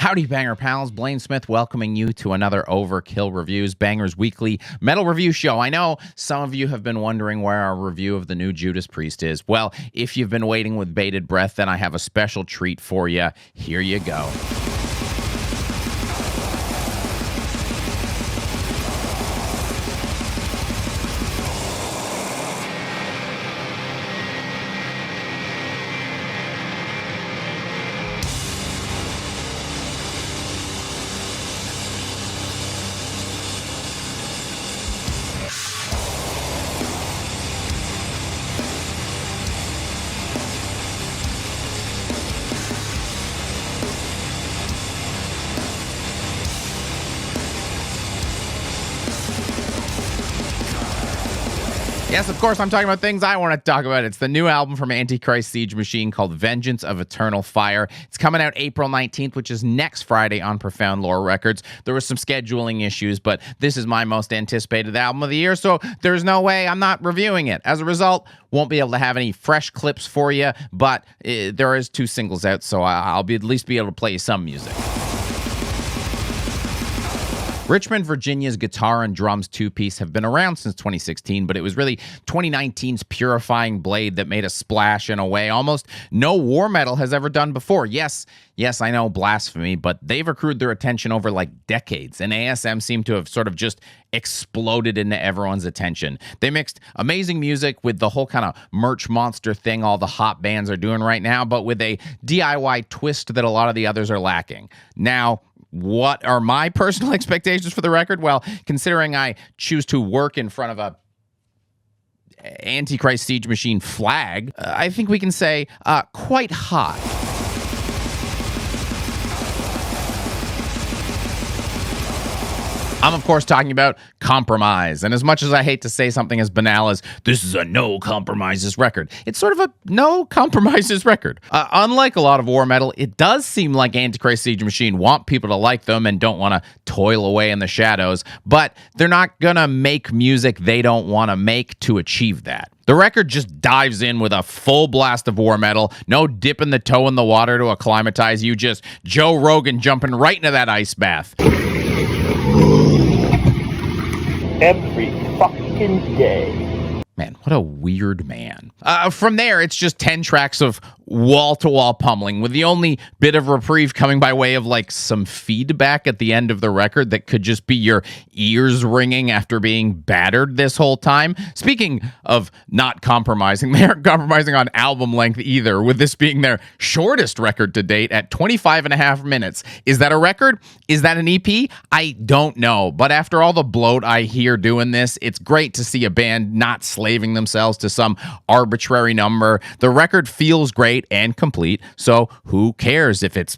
Howdy, Banger pals. Blayne Smith welcoming you to another Overkill Reviews, Banger's weekly metal review show. I know some of you have been wondering where our review of the new Judas Priest is. Well, if you've been waiting with bated breath, then I have a special treat for you. Here you go. Yes, of course, I'm talking about things I want to talk about. It's the new album from ANTICHRIST SIEGE MACHINE called Vengeance of Eternal Fire. It's coming out April 19th, which is next Friday on Profound Lore Records. There were some scheduling issues, but this is my most anticipated album of the year, so there's no way I'm not reviewing it. As a result, won't be able to have any fresh clips for you, but there is 2 singles out, so I'll at least be able to play you some music. Richmond, Virginia's guitar and drums two-piece have been around since 2016, but it was really 2019's Purifying Blade that made a splash in a way almost no war metal has ever done before. Yes, I know, blasphemy, but they've accrued their attention over like decades, and ASM seemed to have sort of just exploded into everyone's attention. They mixed amazing music with the whole kind of merch monster thing all the hot bands are doing right now, but with a DIY twist that a lot of the others are lacking. Now, what are my personal expectations for the record? Well, considering I choose to work in front of a Antichrist Siege Machine flag, I think we can say quite high. I'm, of course, talking about Compromise. And as much as I hate to say something as banal as, this is a no compromises record, it's sort of a no compromises record. Unlike a lot of war metal, it does seem like Antichrist Siege Machine want people to like them and don't want to toil away in the shadows, but they're not going to make music they don't want to make to achieve that. The record just dives in with a full blast of war metal, no dipping the toe in the water to acclimatize you, just Joe Rogan jumping right into that ice bath. Every fucking day. Man, what a weird man. From there, it's just 10 tracks of wall-to-wall pummeling, with the only bit of reprieve coming by way of, like, some feedback at the end of the record that could just be your ears ringing after being battered this whole time. Speaking of not compromising, they aren't compromising on album length either, with this being their shortest record to date at 25 and a half minutes. Is that a record? Is that an EP? I don't know, but after all the bloat I hear doing this, it's great to see a band not slaving themselves to some arbitrary number. The record feels great and complete, so who cares if it's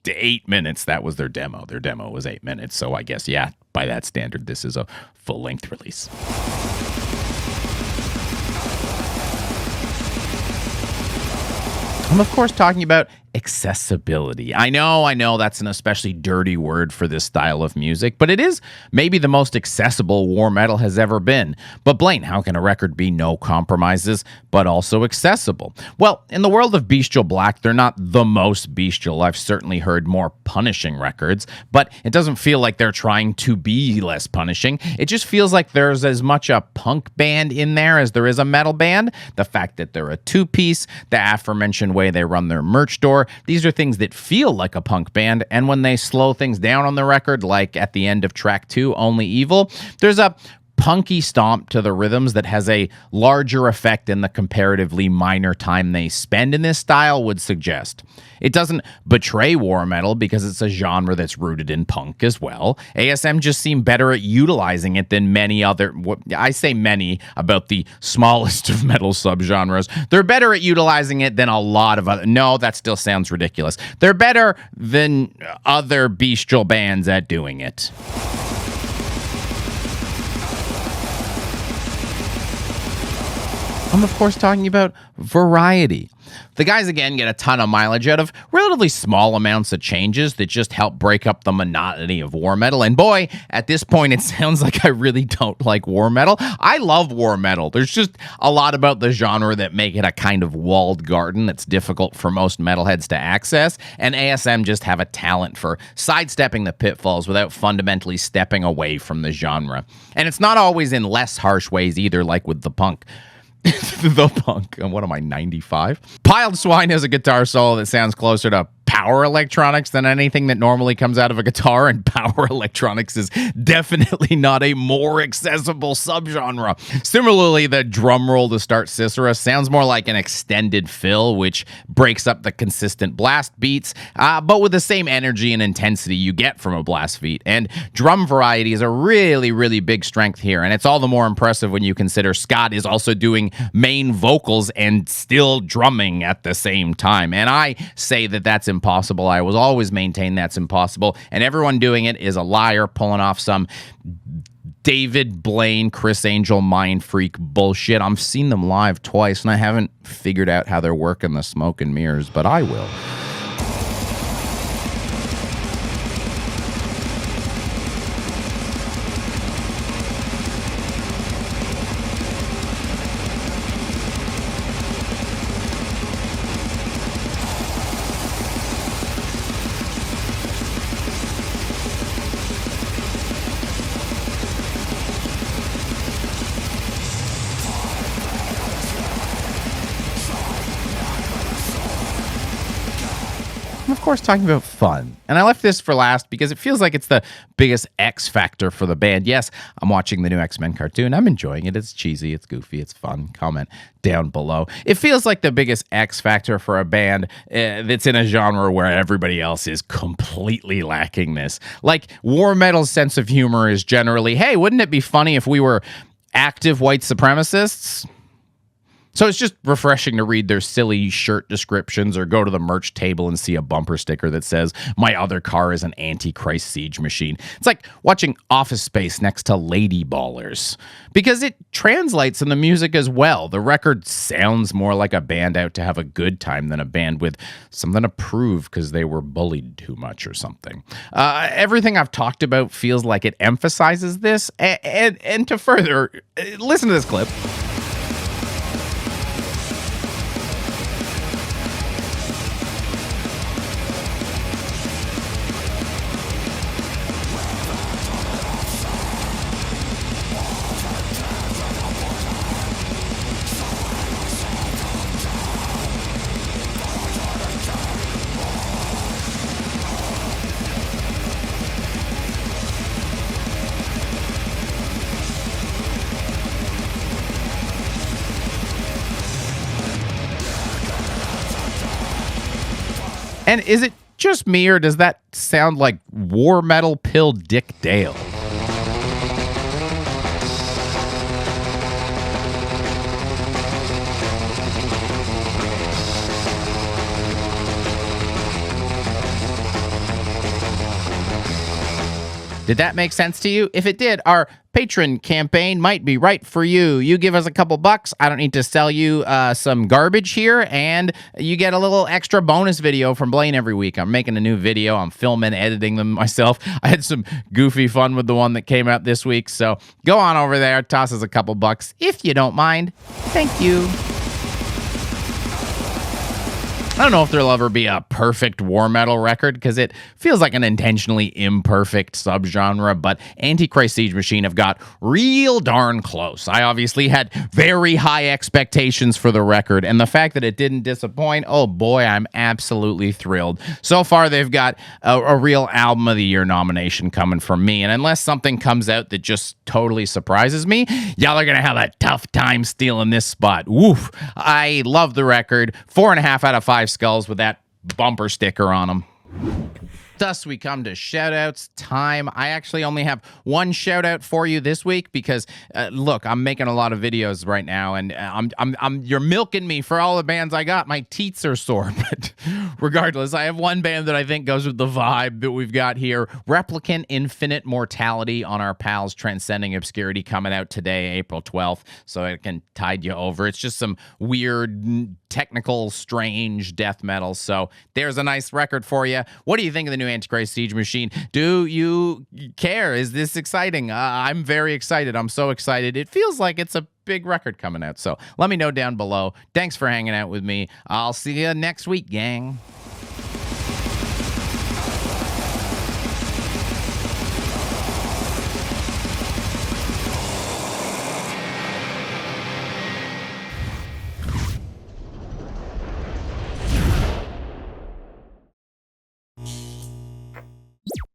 8 minutes? That was their demo. Their demo was 8 minutes, so I guess, yeah, by that standard, this is a full-length release. I'm, of course, talking about accessibility. I know that's an especially dirty word for this style of music, but it is maybe the most accessible war metal has ever been. But Blayne, how can a record be no compromises, but also accessible? Well, in the world of bestial black, they're not the most bestial. I've certainly heard more punishing records, but it doesn't feel like they're trying to be less punishing. It just feels like there's as much a punk band in there as there is a metal band. The fact that they're a two-piece, the aforementioned way they run their merch store, these are things that feel like a punk band, and when they slow things down on the record, like at the end of track 2, Only Evil, there's a punky stomp to the rhythms that has a larger effect than the comparatively minor time they spend in this style would suggest. It doesn't betray war metal because it's a genre that's rooted in punk as well. ASM just seem better at utilizing it than many other, I say many about the smallest of metal subgenres. They're better at utilizing it than a lot of other, no, that still sounds ridiculous. They're better than other bestial bands at doing it. I'm, of course, talking about variety. The guys, again, get a ton of mileage out of relatively small amounts of changes that just help break up the monotony of war metal. And boy, at this point, it sounds like I really don't like war metal. I love war metal. There's just a lot about the genre that make it a kind of walled garden that's difficult for most metalheads to access. And ASM just have a talent for sidestepping the pitfalls without fundamentally stepping away from the genre. And it's not always in less harsh ways either, like with the punk. The punk. What am I, 95? Piled Swine has a guitar solo that sounds closer to power electronics than anything that normally comes out of a guitar, and power electronics is definitely not a more accessible subgenre. Similarly, the drum roll to start Cicera sounds more like an extended fill, which breaks up the consistent blast beats, but with the same energy and intensity you get from a blast beat. And drum variety is a really, really big strength here, and it's all the more impressive when you consider Scott is also doing main vocals and still drumming at the same time. And I say that that's impossible. I was always maintain that's impossible, and everyone doing it is a liar, pulling off some David Blayne, Chris Angel mind freak bullshit. I've seen them live twice, and I haven't figured out how they're working the smoke and mirrors, but I will. Of course, talking about fun. And I left this for last because it feels like it's the biggest X factor for the band. Yes, I'm watching the new X-Men cartoon. I'm enjoying it. It's cheesy, it's goofy, it's fun. Comment down below. It feels like the biggest X factor for a band that's in a genre where everybody else is completely lacking this. Like, war metal's sense of humor is generally, hey, wouldn't it be funny if we were active white supremacists? So it's just refreshing to read their silly shirt descriptions or go to the merch table and see a bumper sticker that says, my other car is an Antichrist Siege Machine. It's like watching Office Space next to Lady Ballers, because it translates in the music as well. The record sounds more like a band out to have a good time than a band with something to prove because they were bullied too much or something. Everything I've talked about feels like it emphasizes this. And to further, listen to this clip. And is it just me, or does that sound like war metal pill Dick Dale? Did that make sense to you? If it did, our patron campaign might be right for you. You give us a couple bucks. I don't need to sell you some garbage here, and you get a little extra bonus video from Blayne every week. I'm making a new video. I'm filming, editing them myself. I had some goofy fun with the one that came out this week, so go on over there, toss us a couple bucks if you don't mind. Thank you. I don't know if there'll ever be a perfect war metal record, because it feels like an intentionally imperfect subgenre, but Antichrist Siege Machine have got real darn close. I obviously had very high expectations for the record, and the fact that it didn't disappoint, oh boy, I'm absolutely thrilled. So far, they've got a real Album of the Year nomination coming from me, and unless something comes out that just totally surprises me, y'all are gonna have a tough time stealing this spot. Woof. I love the record. 4.5 out of 5 skulls with that bumper sticker on them. Thus, we come to shout-outs time. I actually only have one shout-out for you this week because, look, I'm making a lot of videos right now, and you're milking me for all the bands I got. My teats are sore, but regardless, I have one band that I think goes with the vibe that we've got here. Replicant Infinite Mortality on our pals Transcending Obscurity coming out today, April 12th, so it can tide you over. It's just some weird, technical, strange death metal, so there's a nice record for you. What do you think of the new Antichrist Siege Machine? Do you care? Is this exciting? I'm very excited. I'm so excited. It feels like it's a big record coming out. So let me know down below. Thanks for hanging out with me. I'll see you next week, gang.